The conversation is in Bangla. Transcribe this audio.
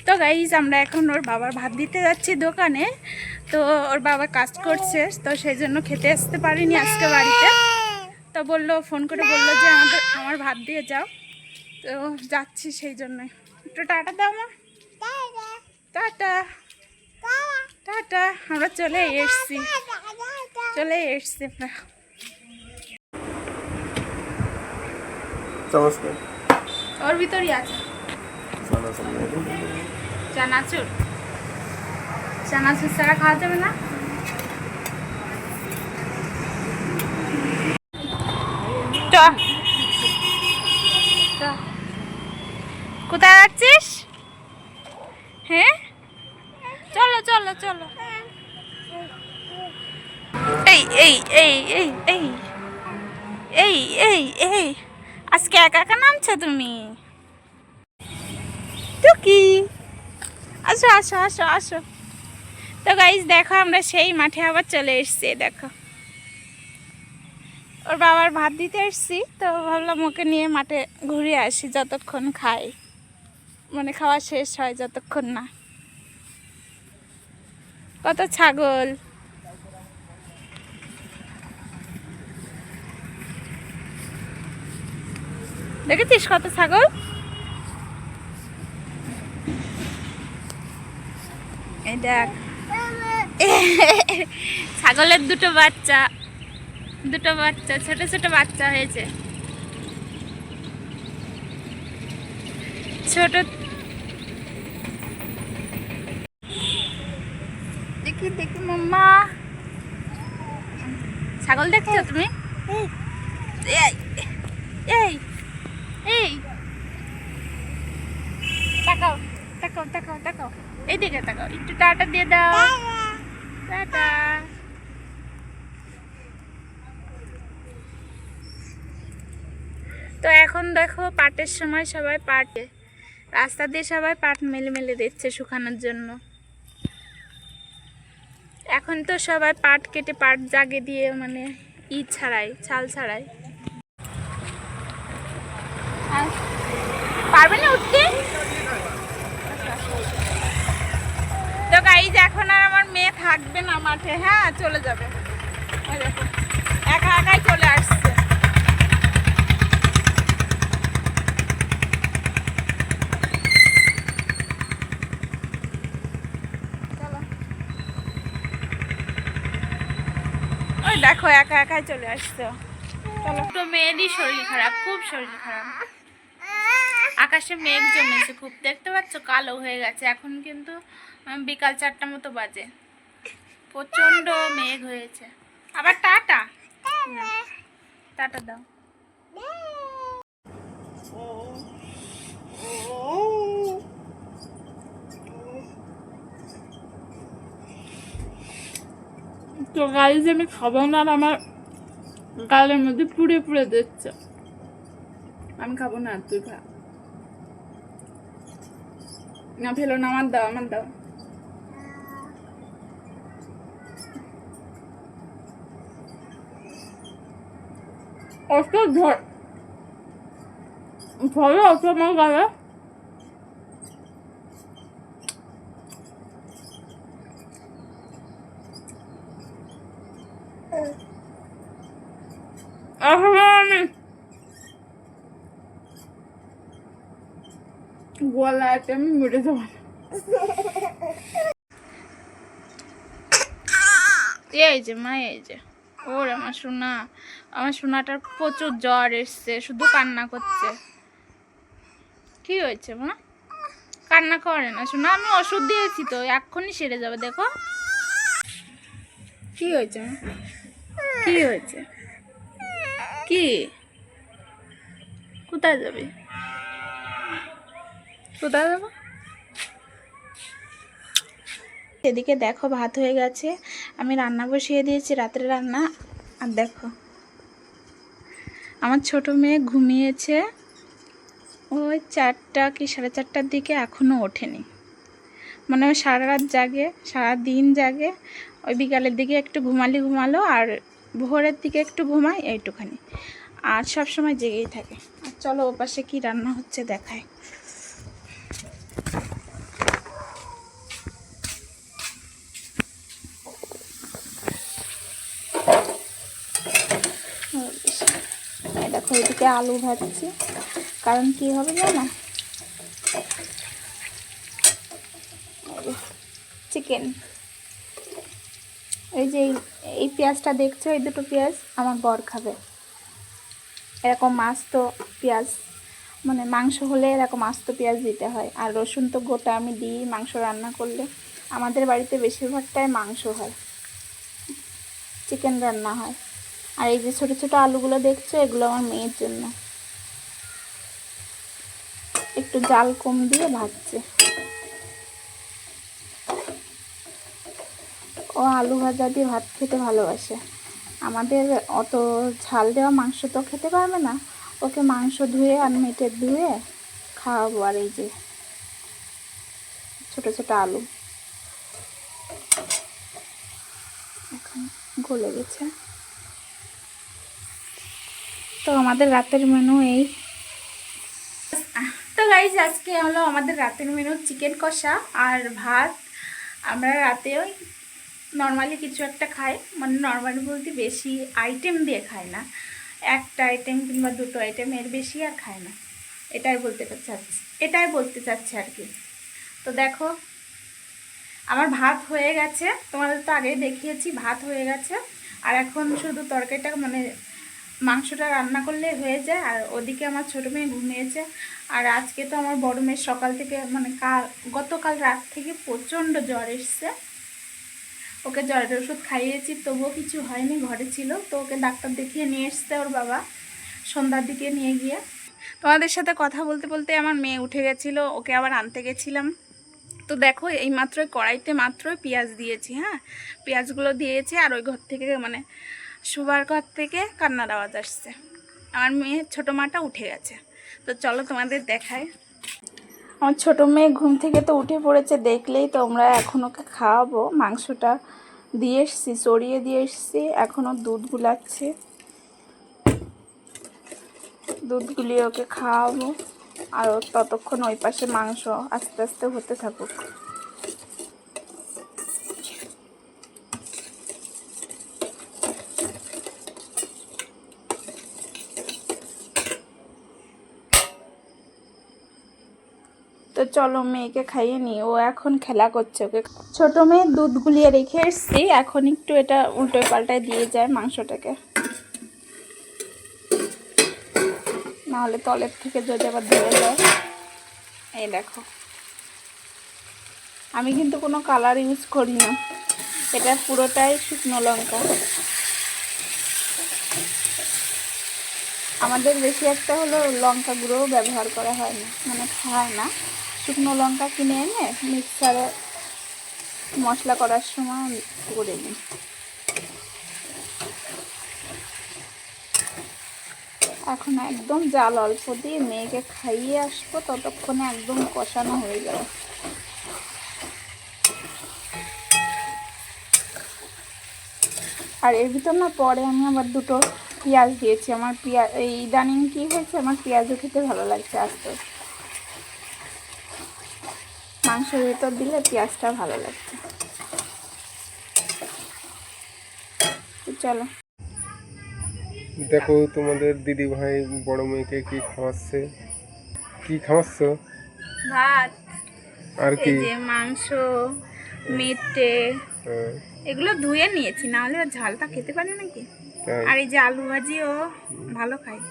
তো গাইজ আমরা এখন ওর বাবার ভাত দিতে যাচ্ছি দোকানে। তো ওর বাবা কাজ করছে, তো সেই জন্য খেতে আসতে পারিনি আজকে বাড়িতে। তো ফোন করে বললো যে আমার ভাত দিয়ে যাও। তো যাচ্ছি সেই জন্যই। একটু টাটা দাও মা। Tata tata. আমরা চলে এসছি আমরা। ওর ভিতরই আছে চানাচুর ছাড়া খাওয়া যাবে না। কোথায় যাচ্ছিস? হ্যাঁ চলো চলো চলো। এই এই এই এই এই এই এই এই আজকে একা একা নামছো তুমি? তো কি, আসো আসো আসো আসো। তো গাইজ দেখো আমরা সেই মাঠে আবার চলে এসছি। দেখো ওর বাবার ভাত দিতে এসছি, তো ভাবলাম ওকে নিয়ে মাঠে ঘুরে আসি যতক্ষণ খাই, মানে খাওয়া শেষ হয় যতক্ষণ না। কত ছাগল, দেখেছিস কত ছাগল? এই দেখ ছাগলের দুটো বাচ্চা ছোট ছোট বাচ্চা হয়েছে। ছোট দেখি দেখি মাম্মা, ছাগল দেখছো তুমি? এই এই এই তাকাও তাকাও তাকাও তাকাও, এইদিকে তাকাও, একটু টাটা দিয়ে দাও। টাটা। তো এখন দেখো পাটের সময় সবাই পাটে রাস্তা দিয়ে সবাই পাট মেলে মেলে দিচ্ছে শুকানোর জন্য। এখন তো সবাই পাট কেটে পাট জাগে দিয়ে, মানে ছাড়াই, ছাল ছাড়াই। পারবে না উঠতে? তো গাইজ এখন আর আমার মেয়ে থাকবে না মাঠে, হ্যাঁ চলে যাবে। দেখো একা একাই চলে আসছে। ওই দেখো একা একাই চলে আসছে। চলো। তো মেয়েরই শরীর খারাপ, খুব শরীর খারাপ। আকাশে মেঘ জমেছে খুব, দেখতে পাচ্ছ কালো হয়ে গেছে। এখন কিন্তু বিকাল 4টা মতো বাজে, প্রচন্ড মেঘ হয়েছে। আবার টাটা টাটা দাও। তো গাইজ আমি খাবো না, আর আমার গালের মধ্যে পুড়ে পুড়ে দিচ্ছে। আমি খাবো না, তুই খা। না ফেলো না, আমার দাও আমার দাও। অত ধরে অত আমার গালে। গলাতে আমি মরে যাবো। এই যে মা, এই যে ওর আমার সোনাটার প্রচুর জ্বর এসছে, শুধু কান্না করছে। কি হয়েছে মা? কান্না করে না সোনা, আমি ওষুধ দিয়েছি তো, এক্ষুনি সেরে যাবে। দেখো কি হয়েছে মা, কি হয়েছে? কি কোথায় যাবে? কোথায় যাবো? এদিকে দেখো ভাত হয়ে গেছে, আমি রান্না বসিয়ে দিয়েছি, রাতের রান্না। আর দেখো আমার ছোট মেয়ে ঘুমিয়েছে ওই 4টা কি 4:30টার দিকে, এখনও ওঠেনি। মানে ওই সারা রাত জাগে, সারা দিন জাগে। ওই বিকালের দিকে একটু ঘুমালো, আর ভোরের দিকে একটু ঘুমায়, এইটুখানি। আর সব সময় জেগেই থাকে। আর চলো ওপাশে কি রান্না হচ্ছে দেখায়। দেখো এদিকে আলু ভাজছি, কারণ কি হবে জানো, চিকেন। এই যে এই পেঁয়াজটা দেখছো, এই দুটো পেঁয়াজ আমার বর খাবে। এরকম আস্ত পেঁয়াজ, মানে মাংস হলে এরকম আস্ত পেঁয়াজ দিতে হয়। আর রসুন তো গোটা আমি দিই মাংস রান্না করলে। আমাদের বাড়িতে বেশিরভাগটাই মাংস হয়, চিকেন রান্না হয়। আর এই যে ছোটো ছোটো আলুগুলো দেখছো, এগুলো আমার মেয়ের জন্য, একটু জাল কম দিয়ে ভাজছে। ও আলু ভাজা দিয়ে ভাত খেতে ভালোবাসে। আমাদের অত ঝাল দেওয়া মাংস তো খেতে পারবে না, ওকে মাংস ধুয়ে আর মেটে ধুয়ে খাওয়াবো। আর এই যে ছোটো ছোটো আলু এখন গলে গেছে। তো আমাদের রাতের মেনু এই। তো গাইজ আজকে হলো আমাদের রাতের মেনু চিকেন কষা আর ভাত। আমরা রাতেও নর্মালি কিছু একটা খাই, মানে নর্মালি বলতে বেশি আইটেম দিয়ে খাই না, একটা আইটেম কিংবা দুটো আইটেম, এর বেশি আর খাই না, এটাই বলতে চাচ্ছি আর কি। তো দেখো আমার ভাত হয়ে গেছে, তোমাদের তো আগেই দেখিয়েছি ভাত হয়ে গেছে। আর এখন শুধু তরকারিটা মানে মাংসটা রান্না করলে হয়ে যায়। আর ওদিকে আমার ছোটো মেয়ে ঘুমিয়েছে। আর আজকে তো আমার বড় মেয়ের সকাল থেকে মানে গতকাল রাত থেকে প্রচণ্ড জ্বর এসছে। ওকে জ্বরের ওষুধ খাইয়েছি, তবুও কিছু হয়নি, ঘরে ছিল। তো ওকে ডাক্তার দেখিয়ে নিয়ে এসছে ওর বাবা সন্ধ্যার দিকে নিয়ে গিয়ে। তোমাদের সাথে কথা বলতে বলতে আমার মেয়ে উঠে গেছিলো, ওকে আবার আনতে গেছিলাম। তো দেখো এই মাত্রই কড়াইতে মাত্রই পেঁয়াজ দিয়েছি, হ্যাঁ পেঁয়াজগুলো দিয়েছি। আর ওই ঘর থেকে মানে শোবার ঘর থেকে কান্নার আওয়াজ আসছে। আমার মেয়ে ছোটো মাটা উঠে গেছে। তো চলো তোমাদের দেখাই। আমার ছোটো মেয়ে ঘুম থেকে তো উঠে পড়েছে, দেখলেই তোমরা। এখন ওকে খাওয়াবো, মাংসটা দিয়ে এসছি, চড়িয়ে দিয়ে এসছি, এখনও দুধ গুলাচ্ছি, দুধ গুলিয়ে ওকে খাওয়াবো। আর ততক্ষণ ওই পাশে মাংস আস্তে আস্তে হতে থাকুক। তো চলো মেয়েকে খাইয়ে নিই, ও এখন খেলা করছে। ওকে ছোটো মেয়ে দুধ গুলিয়ে রেখে এসছি, এখন একটু এটা উল্টো পাল্টায় দিয়ে যায় মাংসটাকে, নাহলে তলের থেকে যদি আবার ধরে যায়। এই দেখো আমি কিন্তু কোনো কালার ইউজ করি না, এটা পুরোটাই শুকনো লঙ্কা। আমাদের বেশি একটা হলো লঙ্কা গুঁড়োও ব্যবহার করা হয় না, মানে খায় না। শুকনো লঙ্কা কিনে এনে মিক্সারে মশলা করার সময় করে নিই। এখন একদম জাল অল্প দিয়ে মেয়েকে খাইয়ে আসবো, ততক্ষণে একদম কষানো হয়ে যাবে। আর এর ভিতর না পরে আমি আবার দুটো পেঁয়াজ দিয়েছি। আমার পেঁয়াজ এই ইদানিং কী হয়েছে, আমার পেঁয়াজও খেতে ভালো লাগছে আস্তে। মাংসের ভিতর দিলে পেঁয়াজটা ভালো লাগছে। চলো দেখো তোমাদের দিদি ভাই বড় মেয়েকে কি খাওয়াচ্ছে, কি খাওয়াচ্ছ? ভাত, আর কি? এই যে মাংস, মেটে, এগুলো ধুয়ে নিয়েছি, না হলে ঝালটা খেতে পারে নাকি। আর এই যে আলু ভাজি, ও ভালো খায়।